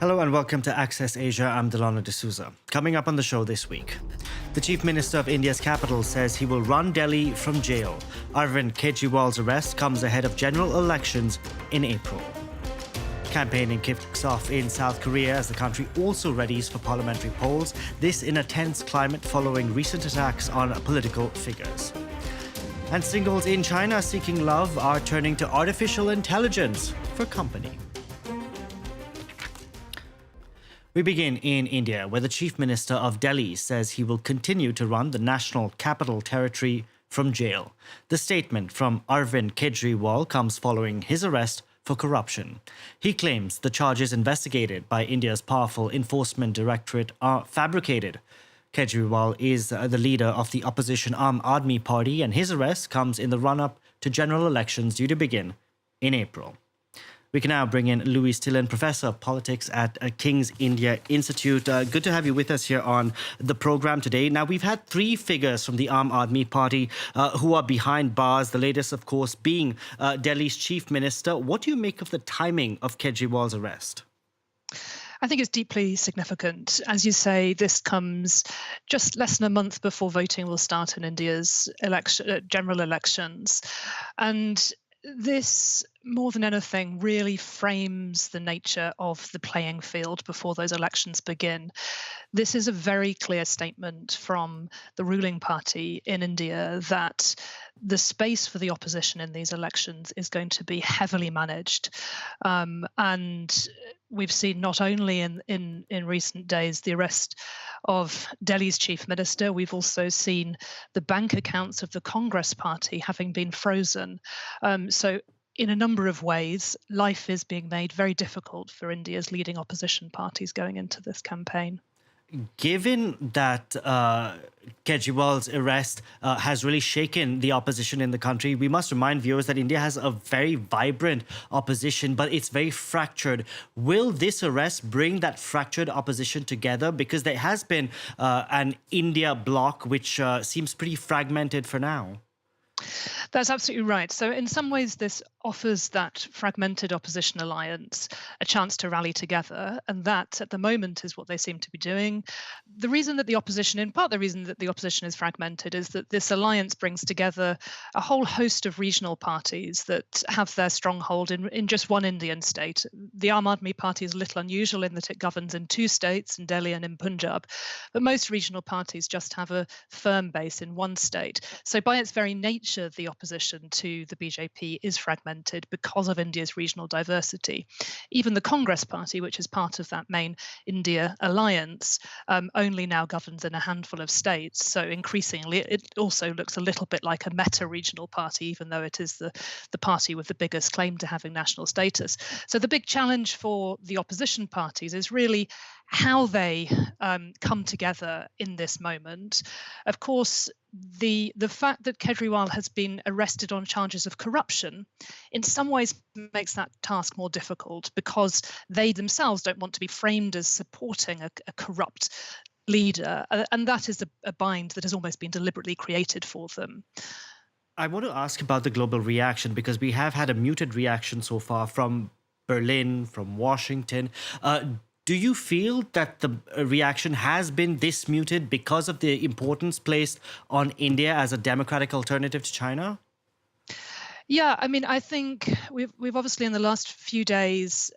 Hello and welcome to Access Asia. I'm Delano D'Souza. Coming up on the show this week, the Chief Minister of India's capital says he will run Delhi from jail. Arvind Kejriwal's arrest comes ahead of general elections in April. Campaigning kicks off in South Korea as the country also readies for parliamentary polls, this in a tense climate following recent attacks on political figures. And singles in China seeking love are turning to artificial intelligence for company. We begin in India, where the Chief Minister of Delhi says he will continue to run the National Capital Territory from jail. The statement from Arvind Kejriwal comes following his arrest for corruption. He claims the charges investigated by India's powerful enforcement directorate are fabricated. Kejriwal is the leader of the opposition Aam Aadmi Party, and his arrest comes in the run-up to general elections due to begin in April. We can now bring in Louise Tillen, Professor of Politics at King's India Institute. Good to have you with us here on the program today. Now, we've had three figures from the Aam Aadmi Party who are behind bars, the latest, of course, being Delhi's Chief Minister. What do you make of the timing of Kejriwal's arrest? I think it's deeply significant. As you say, this comes just less than a month before voting will start in India's general elections. And this, more than anything, really frames the nature of the playing field before those elections begin. This is a very clear statement from the ruling party in India that the space for the opposition in these elections is going to be heavily managed. And we've seen not only in recent days the arrest of Delhi's chief minister, we've also seen the bank accounts of the Congress party having been frozen. So in a number of ways, life is being made very difficult for India's leading opposition parties going into this campaign. Given that Kejriwal's arrest has really shaken the opposition in the country, we must remind viewers that India has a very vibrant opposition, but it's very fractured. Will this arrest bring that fractured opposition together? Because there has been an India bloc which seems pretty fragmented for now. That's absolutely right. So in some ways, this offers that fragmented opposition alliance a chance to rally together. And that, at the moment, is what they seem to be doing. The reason that the opposition, in part the reason that the opposition is fragmented, is that this alliance brings together a whole host of regional parties that have their stronghold in just one Indian state. The Aam Aadmi Party is a little unusual in that it governs in two states, in Delhi and in Punjab. But most regional parties just have a firm base in one state. So by its very nature, the opposition to the BJP is fragmented because of India's regional diversity. Even the Congress party, which is part of that main India alliance, only now governs in a handful of states. So increasingly, it also looks a little bit like a meta-regional party, even though it is the party with the biggest claim to having national status. So the big challenge for the opposition parties is really how they come together in this moment. Of course, the fact that Kejriwal has been arrested on charges of corruption in some ways makes that task more difficult because they themselves don't want to be framed as supporting a corrupt leader. And that is a bind that has almost been deliberately created for them. I want to ask about the global reaction because we have had a muted reaction so far from Berlin, from Washington. Do you feel that the reaction has been this muted because of the importance placed on India as a democratic alternative to China? Yeah, I mean, I think we've obviously in the last few days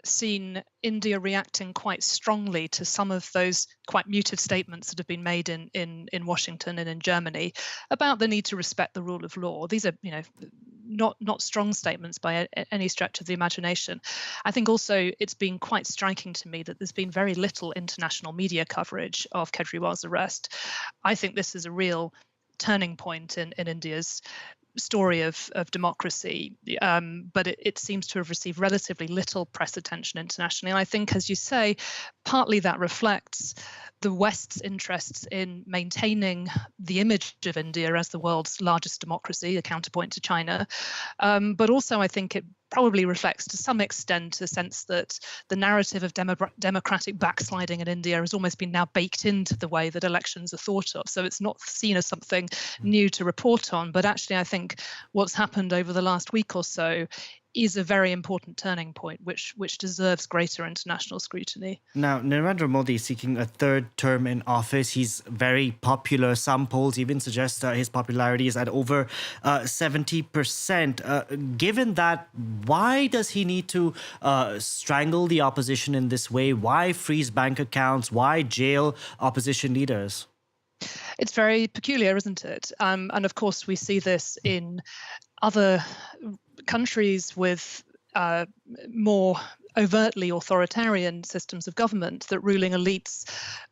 seen India reacting quite strongly to some of those quite muted statements that have been made in Washington and in Germany about the need to respect the rule of law. These are, not strong statements by any stretch of the imagination. I think also it's been quite striking to me that there's been very little international media coverage of Kejriwal's arrest. I think this is a real turning point in India's story of democracy, but it seems to have received relatively little press attention internationally. And I think, as you say, partly that reflects the West's interests in maintaining the image of India as the world's largest democracy, a counterpoint to China. But also, I think it probably reflects to some extent a sense that the narrative of democratic backsliding in India has almost been now baked into the way that elections are thought of. So it's not seen as something new to report on. But actually, I think what's happened over the last week or so is a very important turning point, which deserves greater international scrutiny. Now, Narendra Modi is seeking a third term in office. He's very popular. Some polls even suggest his popularity is at over 70%. Given that, why does he need to strangle the opposition in this way? Why freeze bank accounts? Why jail opposition leaders? It's very peculiar, isn't it? And of course, we see this in other countries with more overtly authoritarian systems of government, that ruling elites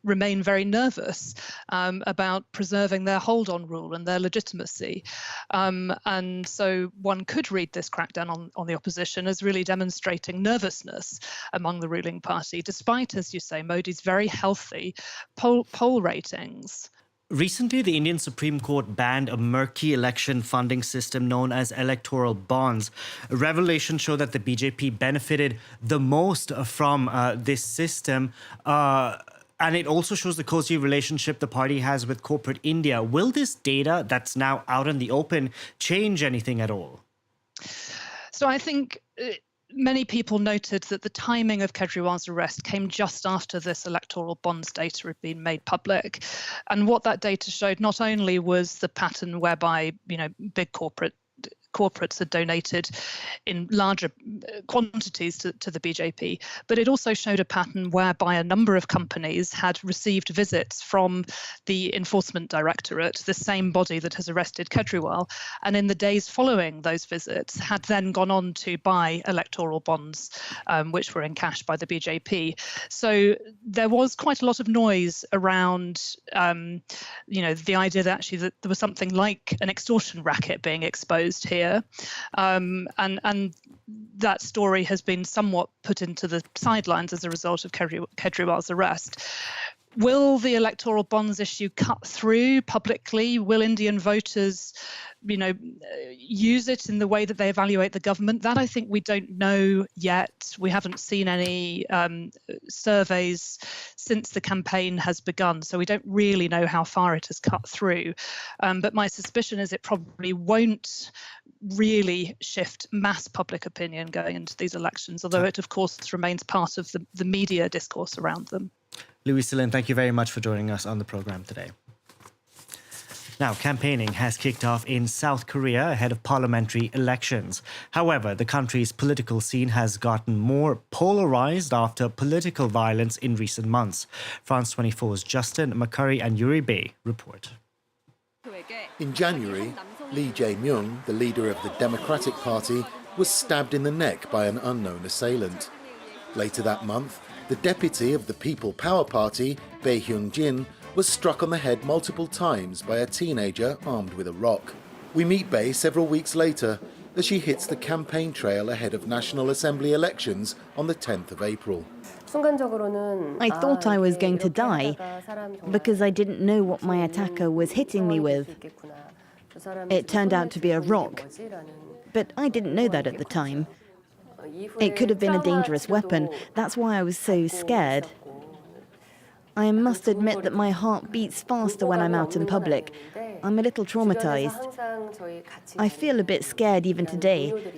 remain very nervous about preserving their hold on rule and their legitimacy. And so one could read this crackdown on the opposition as really demonstrating nervousness among the ruling party, despite, as you say, Modi's very healthy poll ratings. Recently, the Indian Supreme Court banned a murky election funding system known as electoral bonds. Revelations show that the BJP benefited the most from this system. And it also shows the cozy relationship the party has with corporate India. Will this data that's now out in the open change anything at all? So I think many people noted that the timing of Kejriwal's arrest came just after this electoral bonds data had been made public. And what that data showed not only was the pattern whereby, big corporates had donated in larger quantities to the BJP, but it also showed a pattern whereby a number of companies had received visits from the Enforcement Directorate, the same body that has arrested Kejriwal, and in the days following those visits had then gone on to buy electoral bonds, which were encashed by the BJP. So there was quite a lot of noise around, the idea that actually that there was something like an extortion racket being exposed here. And that story has been somewhat put into the sidelines as a result of Kejriwal's arrest. Will the electoral bonds issue cut through publicly? Will Indian voters, use it in the way that they evaluate the government? That I think we don't know yet. We haven't seen any surveys since the campaign has begun, so we don't really know how far it has cut through. But my suspicion is it probably won't really shift mass public opinion going into these elections, although it, of course, remains part of the media discourse around them. Louis Sillin, thank you very much for joining us on the program today. Now, campaigning has kicked off in South Korea ahead of parliamentary elections. However, the country's political scene has gotten more polarized after political violence in recent months. France 24's Justin McCurry and Yuri Bay report. In January, Lee Jae-myung, the leader of the Democratic Party, was stabbed in the neck by an unknown assailant. Later that month, the deputy of the People Power Party, Bae Hyung-jin, was struck on the head multiple times by a teenager armed with a rock. We meet Bae several weeks later as she hits the campaign trail ahead of National Assembly elections on the 10th of April. I thought I was going to die because I didn't know what my attacker was hitting me with. It turned out to be a rock, but I didn't know that at the time. It could have been a dangerous weapon. That's why I was so scared. I must admit that my heart beats faster when I'm out in public. I'm a little traumatized. I feel a bit scared even today,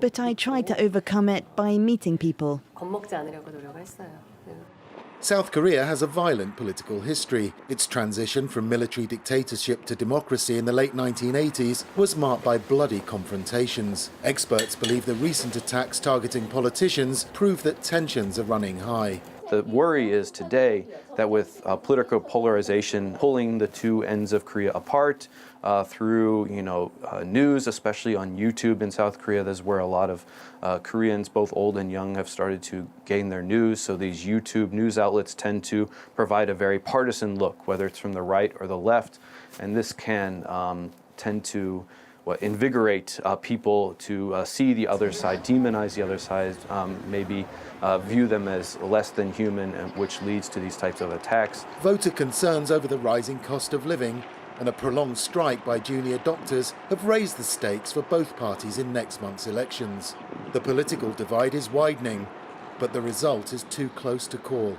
but I try to overcome it by meeting people. South Korea has a violent political history. Its transition from military dictatorship to democracy in the late 1980s was marked by bloody confrontations. Experts believe the recent attacks targeting politicians prove that tensions are running high. The worry is today that with political polarization pulling the two ends of Korea apart through news, especially on YouTube in South Korea, that's where a lot of Koreans, both old and young, have started to gain their news. So these YouTube news outlets tend to provide a very partisan look, whether it's from the right or the left, and this can tend to invigorate people to see the other side, demonize the other side, maybe view them as less than human, which leads to these types of attacks. Voter concerns over the rising cost of living and a prolonged strike by junior doctors have raised the stakes for both parties in next month's elections. The political divide is widening, but the result is too close to call.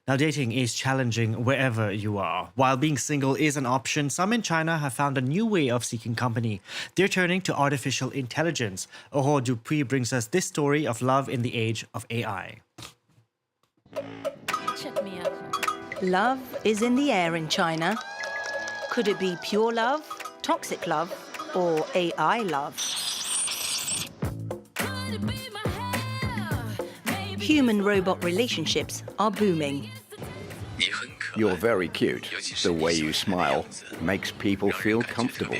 Now, dating is challenging wherever you are. While being single is an option, some in China have found a new way of seeking company. They're turning to artificial intelligence. Oho Dupuis brings us this story of love in the age of AI. Love is in the air in China. Could it be pure love, toxic love, or AI love? Human-robot relationships are booming. You're very cute. The way you smile makes people feel comfortable.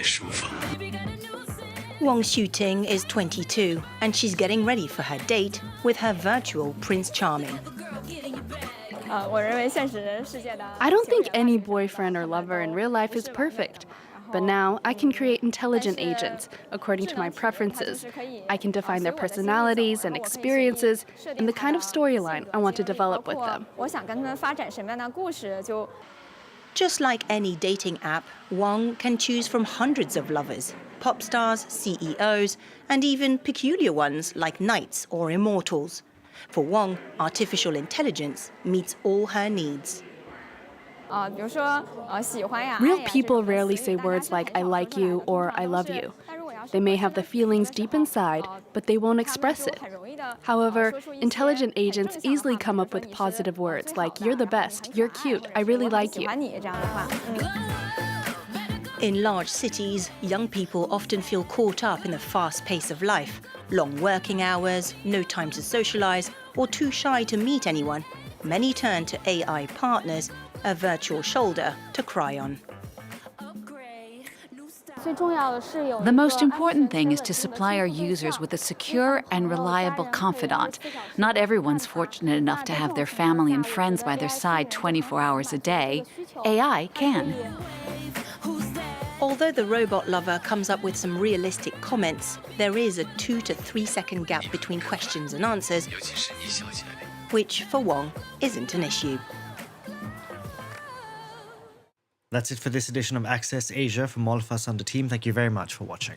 Wang Xuting is 22, and she's getting ready for her date with her virtual Prince Charming. I don't think any boyfriend or lover in real life is perfect. But now I can create intelligent agents according to my preferences. I can define their personalities and experiences and the kind of storyline I want to develop with them. Just like any dating app, Wang can choose from hundreds of lovers, pop stars, CEOs, and even peculiar ones like knights or immortals. For Wang, artificial intelligence meets all her needs. Real people rarely say words like I like you or I love you. They may have the feelings deep inside, but they won't express it. However, intelligent agents easily come up with positive words like you're the best, you're cute, I really like you. In large cities, young people often feel caught up in the fast pace of life. Long working hours, no time to socialize, or too shy to meet anyone. Many turn to AI partners, a virtual shoulder to cry on. The most important thing is to supply our users with a secure and reliable confidant. Not everyone's fortunate enough to have their family and friends by their side 24 hours a day. AI can. Although the robot lover comes up with some realistic comments, there is a 2 to 3 second gap between questions and answers, which for Wang isn't an issue. That's it for this edition of Access Asia. From all of us on the team, thank you very much for watching.